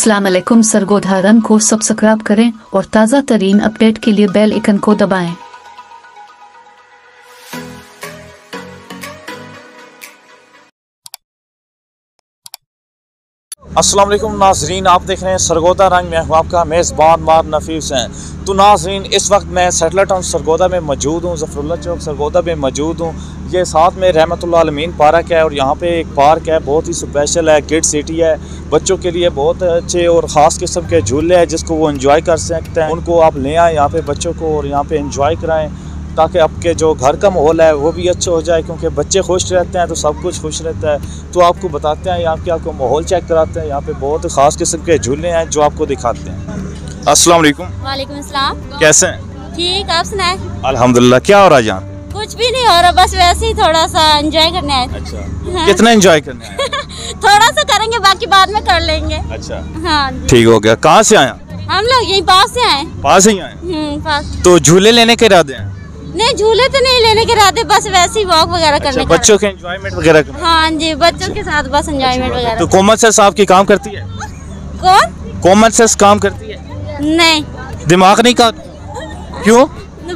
अस्सलाम वालेकुम। सरगोधा रन को सब्सक्राइब करें और ताज़ा तरीन अपडेट के लिए बेल आइकन को दबाएं। अस्सलाम वालेकुम नाजरीन, आप देख रहे हैं सरगोधा रंग में हूँ आपका मेज़बान मार नफीस हैं। तो नाजरीन, इस वक्त मैं सेटलर टाउन सरगोधा में मौजूद हूँ, ज़फरुल्लाह चौक सरगोधा में मौजूद हूँ। ये साथ में रहमतुल्लाह अलमीन पार्क है और यहाँ पे एक पार्क है, बहुत ही स्पेशल है, किड सिटी है। बच्चों के लिए बहुत अच्छे और ख़ास किस्म के झूले हैं जिसको वो इंजॉय कर सकते हैं। उनको आप ले आएँ यहाँ पे बच्चों को और यहाँ पे इंजॉय कराएँ ताकि आपके जो घर का माहौल है वो भी अच्छा हो जाए, क्योंकि बच्चे खुश रहते हैं तो सब कुछ खुश रहता है। तो आपको बताते हैं यहाँ के, आपको माहौल चेक कराते हैं। यहाँ पे बहुत ख़ास किस्म के झूले हैं जो आपको दिखाते हैं। अस्सलाम वालेकुम। वालेकुम अस्सलाम। कैसे हैं? ठीक, आप सुनाए? अल्हम्दुलिल्लाह। क्या हो रहा है यहाँ? कुछ भी नहीं हो रहा, बस वैसे ही थोड़ा सा एंजॉय करने आए। अच्छा, कितना एंजॉय करने आए? थोड़ा सा करेंगे, बाकी बाद में कर लेंगे। अच्छा, हाँ जी। ठीक हो गया। कहाँ से आए? हम लोग यहीं पास से आए। पास ही आए? पास। तो झूले लेने के इरादे हैं? नहीं, झूले तो नहीं लेने के इरादे, बस वैसे ही वॉक वगैरह करने का। बच्चों के एंजॉयमेंट वगैरह करना? हाँ जी, बच्चों के साथ बस एंजॉयमेंट वगैरह। तो कॉमन सेंस आपकी काम करती है? कौन? कॉमन सेंस काम करती है? नहीं। दिमाग नहीं का? क्यों?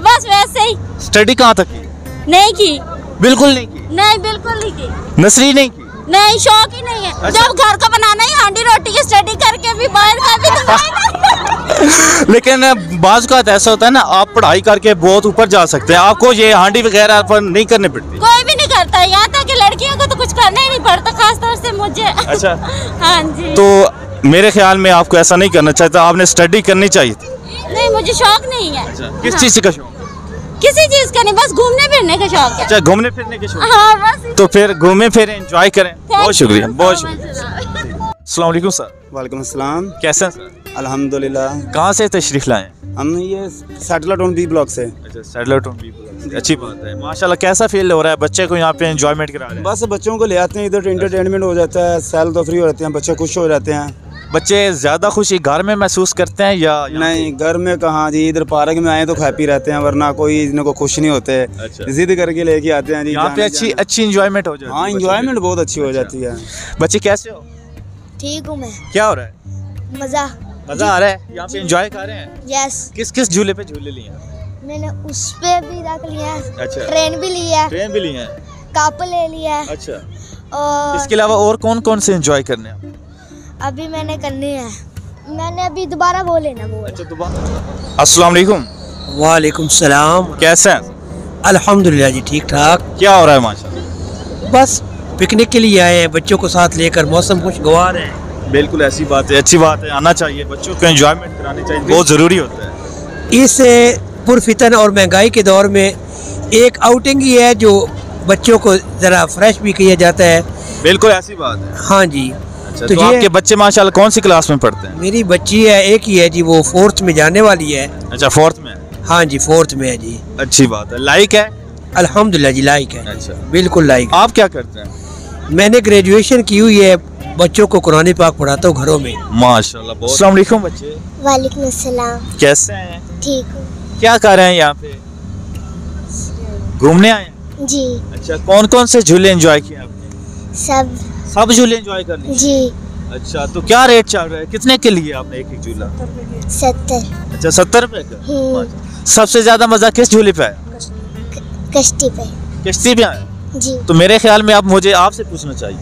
बस वैसे ही। स्टडी कहाँ तक की? नहीं की। बिल्कुल नहीं की? नहीं, बिल्कुल नहीं की। नर्सरी नहीं की? नहीं, शौक ही नहीं है। अच्छा। जब घर का बनाना ही हांडी रोटी की स्टडी करके भी बाहर का भी लेकिन बाज़ का ऐसा होता है ना, आप पढ़ाई करके बहुत ऊपर जा सकते हैं, आपको ये हांडी वगैरह पर नहीं करनी पड़ती। कोई भी नहीं करता, यहाँ तक कि लड़कियों को तो कुछ करना ही नहीं पड़ता, खास तौर से मुझे। अच्छा। हाँ जी। तो मेरे ख्याल में आपको ऐसा नहीं करना चाहिए, आपने स्टडी करनी चाहिए थी। नहीं, मुझे शौक नहीं है। अच्छा। किस चीज़ का शौक? किसी चीज का नहीं, बस घूमने फिरने का शौक है। अच्छा, घूमने फिरने के शौक। हाँ बस। तो फिर घूमे फिर एंजॉय करें। बहुत शुक्रिया, बहुत so शुक्रिया। much। अस्सलाम वालेकुम सर। वालेकुम अस्सलाम। कैसे हैं सर? अल्हम्दुलिल्लाह। कहाँ से तशरीफ लाए? हम ये सेटलर टाउन बी ब्लॉक से। अच्छा, सेटलर टाउन बी ब्लॉक से। अच्छी बात है, माशाल्लाह। कैसा फील हो रहा है बच्चे को यहाँ पे एंजॉयमेंट करा रहे हैं? बस बच्चों को ले आते हैं इधर, एंटरटेनमेंट हो जाता है, सैल तो फ्री हो जाते हैं, बच्चे खुश हो जाते हैं। बच्चे ज़्यादा खुशी घर में महसूस करते हैं या नहीं, घर में कहाँ जी, इधर पार्क में आए तो हैप्पी रहते हैं, वरना कोई इनको खुश नहीं होते। अच्छा। जिद करके लेके आते हैं जी। यहाँ पे अच्छी इंजॉयमेंट हो जाती है? हाँ, इंजॉयमेंट बहुत अच्छी हो जाती है। बच्चे कैसे हो? ठीक हूँ मैं। क्या हो रहा है? मजा मजा आ रहा है? यहाँ पे एंजॉय कर रहे हैं? यस। किस किस झूले पे झूले लिए हैं? मैंने उस पे भी रख लिया है। अच्छा। ट्रेन भी लिया है, ट्रेन भी लिए हैं? कप ले लिया है। अच्छा। और इसके अलावा और कौन कौन से एंजॉय करने हैं? अभी मैंने करनी है। मैंने अभी दोबारा वो लेना वो। अच्छा, दोबारा। अस्सलाम वालेकुम। वालेकुम सलाम। कैसे हैं? अल्हम्दुलिल्लाह जी, ठीक ठाक। क्या हो रहा है? माशाल्लाह। बस पिकनिक के लिए आए हैं, बच्चों को साथ लेकर, मौसम खुशगवार है। बिल्कुल ऐसी बात है, अच्छी बात है, आना चाहिए, बच्चों को एंजॉयमेंट करानी चाहिए, बहुत ज़रूरी होता है। इस पुरफितन और महंगाई के दौर में एक आउटिंग ही है जो बच्चों को ज़रा फ्रेश भी किया जाता है। बिल्कुल ऐसी बात है। हाँ जी। अच्छा, तो आपके बच्चे माशाल्लाह कौन सी क्लास में पढ़ते हैं? मेरी बच्ची है, एक ही है जी, वो 4th में जाने वाली है। अच्छा, 4th में? हाँ जी, 4th में है जी। अच्छी बात है। लाइक है? अल्हम्दुलिल्लाह जी, लाइक है। अच्छा, बिल्कुल लाइक। आप क्या करते हैं? मैंने ग्रेजुएशन की हुई है, बच्चों को कुरान पाक पढ़ाता हूँ घरों में। माशाल्लाह। बहुत। अस्सलाम वालेकुम बच्चे। वालेकुम अस्सलाम। कैसे हैं? ठीक हूँ। क्या कर रहे हैं यहाँ पे? घूमने आए हैं? जी। अच्छा, कौन कौन से झूले एंजॉय किए आपने? सब झूले एंजॉय कर लिए? जी। अच्छा, तो क्या रेट चल रहा है, कितने के लिए आपने एक एक झूला? 70। अच्छा, 70 रुपए का। सबसे ज्यादा मजा किस झूले पे आया? कश्ती पे। किश्ती पे आया? जी। तो मेरे ख्याल में आप मुझे आपसे पूछना चाहिए,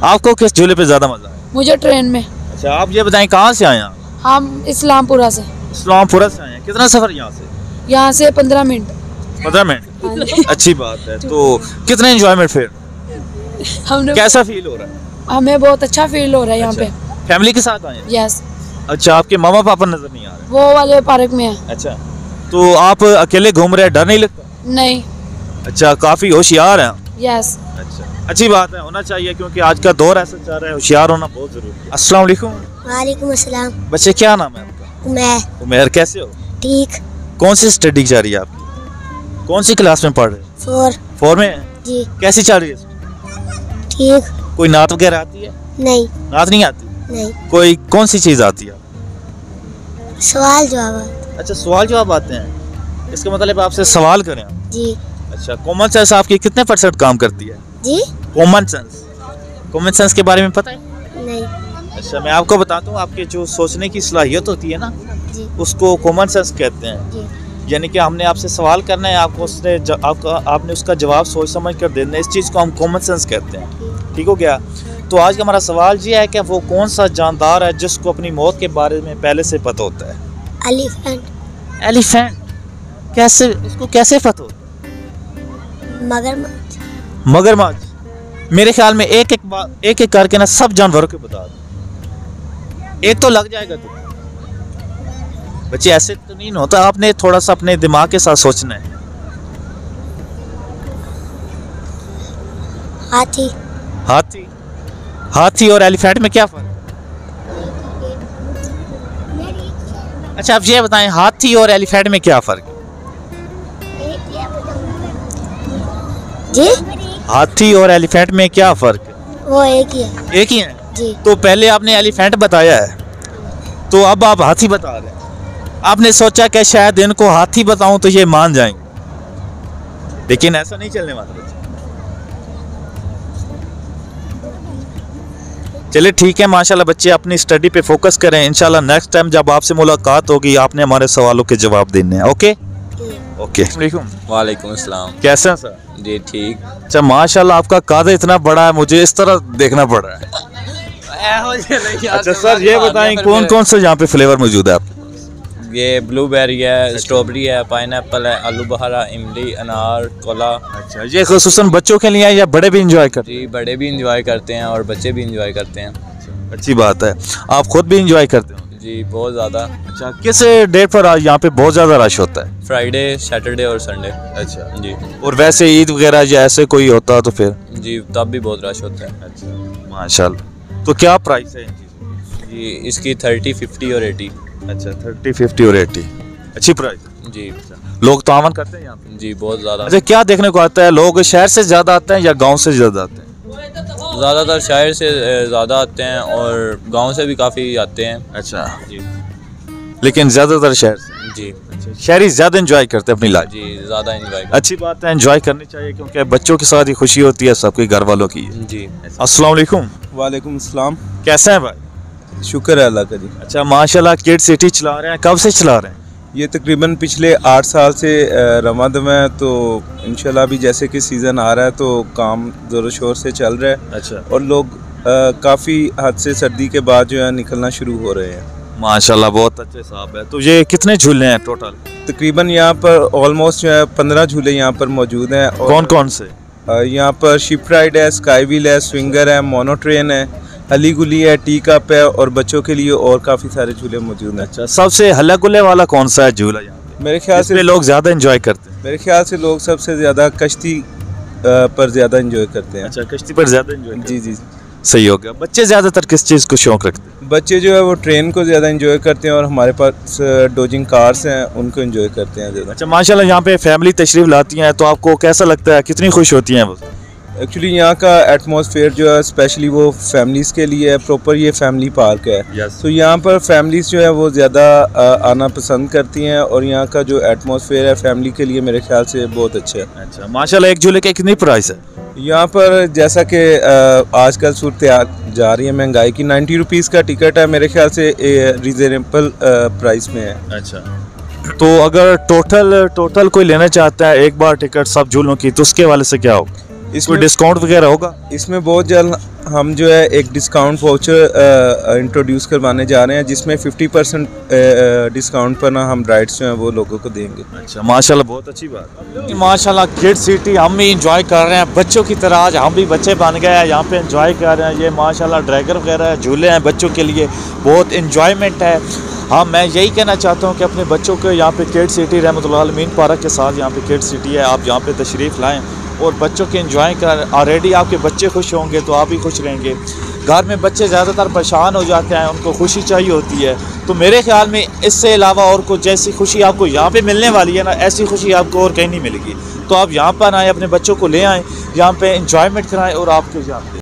आपको किस झूले पे ज्यादा मजा आया? मुझे ट्रेन में। अच्छा, आप ये बताएं कहाँ से आए आप? हम इस्लामपुरा से। इस्लामपुरा से आए हैं। कितना सफर यहाँ से? यहाँ से 15 मिनट। 15 मिनट? अच्छी बात है। तो कितने एंजॉयमेंट फिर? हमने कैसा फील हो रहा है? हमें बहुत अच्छा फील हो रहा है यहाँ पे। फैमिली के साथ आए हैं? यस। अच्छा, आपके मामा पापा नजर नहीं आ रहे? वो वाले पार्क में है। अच्छा, तो आप अकेले घूम रहे हैं, डर नहीं लगता? नहीं। अच्छा, काफी होशियार हैं? यस। अच्छा, अच्छी बात है, होना चाहिए, क्योंकि आज का दौर ऐसा चल रहा है, होशियार होना बहुत जरूरी है। अस्सलाम वालेकुम। वालेकुम अस्सलाम। बच्चे, क्या नाम है आपका? मैं। उमेर, कैसे हो? ठीक। कौन सी स्टडी जा रही है आपकी? कौन सी क्लास में पढ़ रहे हैं? 4 में है? जी। कैसी चल रही है? ठीक। कोई नात वगैरह आती है? नहीं। नात नहीं आती? नहीं। कोई कौन सी चीज आती है? सवाल जवाब। अच्छा, सवाल जवाब आते हैं, इसका मतलब आपसे सवाल करें? जी। अच्छा, कॉमन सेंस आपकी कितने % काम करती है? जी। कॉमन सेंस के बारे में पता है? नहीं। अच्छा, मैं आपको बताता हूँ, आपके जो सोचने की सलाहियत होती है ना, जी उसको कॉमन सेंस कहते हैं। जी यानी कि हमने आपसे सवाल करना है, आपको आपने उसका जवाब सोच समझ कर देना है। इस चीज़ को हम कॉमन सेंस कहते हैं। ठीक हो गया। तो आज का हमारा सवाल ये है कि वो कौन सा जानदार है जिसको अपनी मौत के बारे में पहले से पता होता है? एलिफेंट। एलिफेंट। कैसे, उसको कैसे पता होता मगरमच्छ। है? मगरमच्छ। मेरे ख्याल में एक एक करके ना सब जानवरों के बता दो, एक तो लग जाएगा। तो बच्चे ऐसे तो नहीं होता, आपने थोड़ा सा अपने दिमाग के साथ सोचना है। हाथी। हाथी। हाथी और एलिफेंट में क्या फर्क? अच्छा, आप ये बताएं, हाथी और एलिफेंट में क्या फर्क है? जी हाथी और एलिफेंट में क्या फर्क है? वो एक ही है। एक ही है। जी तो पहले आपने एलिफेंट बताया है, तो अब आप हाथी बता रहे हैं। आपने सोचा कि शायद इनको हाथी बताऊं तो ये मान जाएंगे, लेकिन ऐसा नहीं चलने वाला। चलिए ठीक है, माशाल्लाह बच्चे अपनी स्टडी पे फोकस करें। इंशाल्लाह नेक्स्ट टाइम जब आपसे मुलाकात होगी आपने हमारे सवालों के जवाब देने हैं। Okay okay. वालेकुम अस्सलाम। कैसे हैं सर? जी ठीक। अच्छा, माशाल्लाह आपका कादा इतना बड़ा है, मुझे इस तरह देखना पड़ रहा है। अच्छा सर, ये बताएं कौन कौन से यहाँ पे फ्लेवर मौजूद है आपके? ये ब्लूबेरी है, स्ट्रॉबेरी है, पाइनएप्पल है, आलू बहारा, इमली, अनार, कोला। अच्छा, ये खुसूसन बच्चों के लिए है या बड़े भी इंजॉय करते जी बड़े भी इंजॉय करते हैं और बच्चे भी इंजॉय करते हैं। हैं? अच्छी बात है। आप खुद भी इंजॉय करते हो? जी बहुत ज़्यादा। अच्छा, किस डेट पर यहाँ पे बहुत ज़्यादा रश होता है? फ्राइडे, सैटरडे और संडे। अच्छा जी। और वैसे ईद वगैरह या ऐसे कोई होता तो फिर? जी तब भी बहुत रश होता है। अच्छा माशाल्लाह। तो क्या प्राइस है इन चीज़ों की? जी इसकी 30, 50 और 80। अच्छा, 30, 50 और 80 अच्छी प्राइस। जी लोग तावन करते हैं यहाँ पे? जी बहुत ज़्यादा। अच्छा, क्या देखने को आता है, लोग शहर से ज़्यादा आते हैं या गांव से ज़्यादा आते हैं? ज़्यादातर शहर से ज़्यादा आते हैं और गांव से भी काफ़ी आते हैं। अच्छा जी लेकिन ज़्यादातर शहर से? जी शहरी ज़्यादा इंजॉय करते हैं अपनी लाइफ। जी ज़्यादा इंजॉय। अच्छी बात है, इंजॉय करनी चाहिए क्योंकि बच्चों के साथ ही खुशी होती है, सबके घर वालों की। जी अस्सलाम वालेकुम। वालेकुम अस्सलाम। कैसे हैं भाई? शुक्र है अल्लाह का जी। अच्छा माशाल्लाह, किड सिटी चला रहे हैं, कब से चला रहे हैं? ये तकरीबन पिछले 8 साल से रमद में, तो इंशाल्लाह भी जैसे कि सीज़न आ रहा है तो काम ज़ोर शोर से चल रहा है। अच्छा, और लोग काफ़ी हद से सर्दी के बाद जो है निकलना शुरू हो रहे हैं। माशाल्लाह बहुत अच्छे साहब है। तो ये कितने झूले हैं टोटल? तकरीबन यहाँ पर ऑलमोस्ट जो है 15 झूले यहाँ पर मौजूद हैं। और कौन कौन से? यहाँ पर शिप राइड है, स्काई व्हील है, स्विंगर है, मोनो ट्रेन है, अली गुली है, टी कप है और बच्चों के लिए और काफ़ी सारे झूले मौजूद हैं। अच्छा, सबसे हल्ला गुल्ले वाला कौन सा है झूला यहाँ पे? मेरे ख्याल से लोग ज़्यादा इंजॉय करते हैं। मेरे ख्याल से लोग सबसे ज़्यादा कश्ती पर ज़्यादा इंजॉय करते हैं। अच्छा, कश्ती पर ज़्यादा इंजॉय। जी जी सही हो गया। बच्चे ज़्यादातर किस चीज़ को शौक रखते हैं? बच्चे जो है वो ट्रेन को ज़्यादा इंजॉय करते हैं और हमारे पास डोजिंग कार्स हैं उनको इंजॉय करते हैं ज़्यादा। अच्छा माशाल्लाह, यहाँ पे फैमिली तशरीफ लाती हैं तो आपको कैसा लगता है, कितनी खुश होती हैं वो? एक्चुअली यहाँ का एटमॉस्फेयर जो है स्पेशली वो फैमिलीज़ के लिए है, प्रॉपर ये फैमिली पार्क है। तो यहाँ पर फैमिलीज़ जो है वो ज़्यादा आना पसंद करती हैं और यहाँ का जो एटमॉस्फेयर है फैमिली के लिए मेरे ख्याल से बहुत अच्छा है। अच्छा माशाल्लाह, एक झूले की कितनी प्राइस है? यहाँ पर जैसा कि आजकल सूरत जा रही है महंगाई की, 90 रुपीज़ का टिकट है, मेरे ख्याल से रिजनेबल प्राइस में है। अच्छा, तो अगर टोटल कोई लेना चाहता है एक बार टिकट सब झूलों की, तो उसके वाले से क्या होगा? इसमें डिस्काउंट वगैरह होगा? इसमें बहुत जल्द हम जो है एक डिस्काउंट वाउचर इंट्रोड्यूस करवाने जा रहे हैं जिसमें 50% डिस्काउंट पर ना हम राइड्स जो हैं वो लोगों को देंगे। अच्छा माशाल्लाह, बहुत अच्छी बात। माशाल्लाह किड सिटी हम भी इंजॉय कर रहे हैं बच्चों की तरह। आज हम भी बच्चे बन गए हैं, यहाँ पे इंजॉय कर रहे हैं। ये माशाल्लाह ड्रैगन वगैरह झूले हैं बच्चों के लिए, बहुत इंजॉयमेंट है। हाँ, मैं यही कहना चाहता हूँ कि अपने बच्चों को यहाँ पे किड सिटी रहमतुल्लाह अलमीन पार्क के साथ यहाँ पे किड सिटी है, आप यहाँ पे तशरीफ़ लाएँ और बच्चों के इंजॉय कर। ऑलरेडी आपके बच्चे खुश होंगे तो आप भी खुश रहेंगे। घर में बच्चे ज़्यादातर परेशान हो जाते हैं, उनको खुशी चाहिए होती है। तो मेरे ख्याल में इससे अलावा और कुछ जैसी खुशी आपको यहाँ पे मिलने वाली है ना, ऐसी खुशी आपको और कहीं नहीं मिलेगी। तो आप यहाँ पर आएँ, अपने बच्चों को ले आएँ, यहाँ पे इंजॉयमेंट कराएँ और आपके यहाँ पे